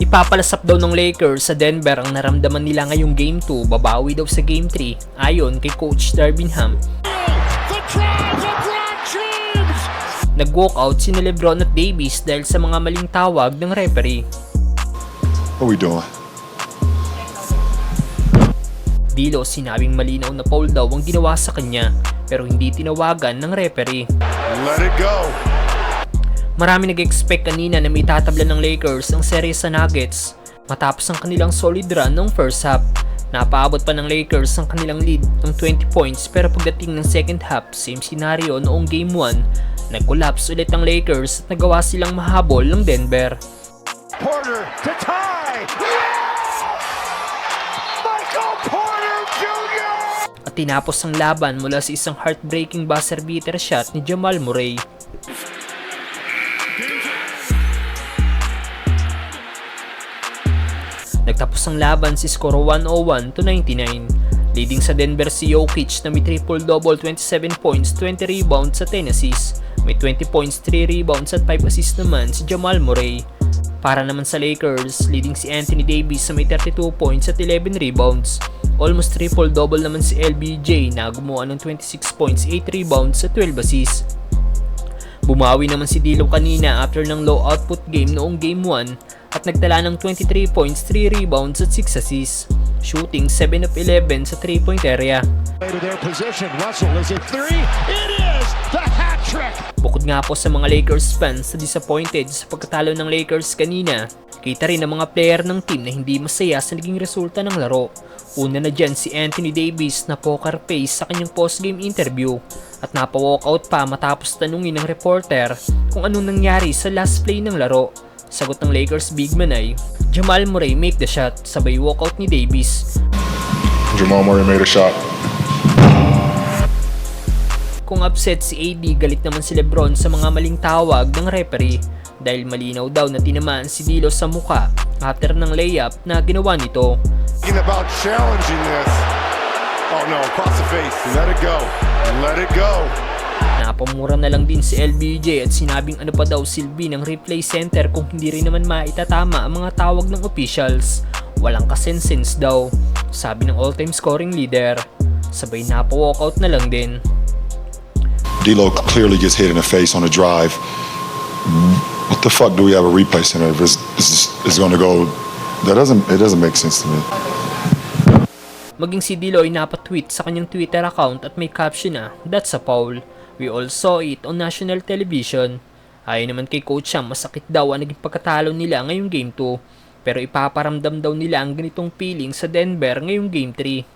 Ipapalasap daw ng Lakers sa Denver ang naramdaman nila ngayong Game 2, babawi daw sa Game 3 ayon kay Coach Darvingham. Nag-walkout sina LeBron at Davis dahil sa mga maling tawag ng referee. What are we doing? Dilo sinabing malinaw na foul daw ang ginawa sa kanya pero hindi tinawagan ng referee. Let it go. Marami nag-expect kanina na may tatabla ng Lakers ang serye sa Nuggets matapos ang kanilang solid run ng first half. Napaabot pa ng Lakers ang kanilang lead ng 20 points pero pagdating ng second half, same scenario noong Game 1, nag-collapse ulit ang Lakers at nagawa silang mahabol ng Denver. Porter to tie. Michael Porter Jr. At tinapos ang laban mula sa isang heartbreaking buzzer beater shot ni Jamal Murray. Nagtapos ang laban si score 101-99. Leading sa Denver si Jokic na may triple-double, 27 points, 20 rebounds at 10 assists. May 20 points, 3 rebounds at 5 assists naman si Jamal Murray. Para naman sa Lakers, leading si Anthony Davis na may 32 points at 11 rebounds. Almost triple-double naman si LBJ na gumawa ng 26 points, 8 rebounds at 12 assists. Bumawi naman si D'Lo kanina after ng low output game noong Game 1 at nagtala ng 23 points, 3 rebounds at 6 assists, shooting 7 of 11 sa 3-point area. Bukod nga po sa mga Lakers fans na disappointed sa pagkatalo ng Lakers kanina, kita rin ang mga player ng team na hindi masaya sa naging resulta ng laro. Una na dyan si Anthony Davis na poker face sa kanyang post-game interview at napa-walkout pa matapos tanungin ng reporter kung anong nangyari sa last play ng laro. Sagot ng Lakers big man ay, Jamal Murray make the shot, sabay walkout ni Davis. Jamal Murray made a shot. Kung upset si AD, galit naman si LeBron sa mga maling tawag ng referee dahil malinaw daw na tinamaan si D'Lo sa muka after ng layup na ginawa nito. Thinking about challenging this. Oh no, across the face. Let it go. Let it go. Napamura na lang din si LBJ at sinabing ano pa daw silbi ng replay center kung hindi rin naman maitatama ang mga tawag ng officials. Walang kasensens daw, sabi ng all-time scoring leader. Sabay napa-walkout na lang din. D'Lo clearly gets hit in the face on a drive. What the fuck do we have a replay center if it's going to go? It doesn't make sense to me. Maging si D'Lo ay napatweet sa kanyang Twitter account at may caption na, "That's a foul. We all saw it on national television." Ayon naman kay Coach Sham, masakit daw ang naging pagkatalo nila ngayong Game 2, pero ipaparamdam daw nila ang ganitong feeling sa Denver ngayong Game 3.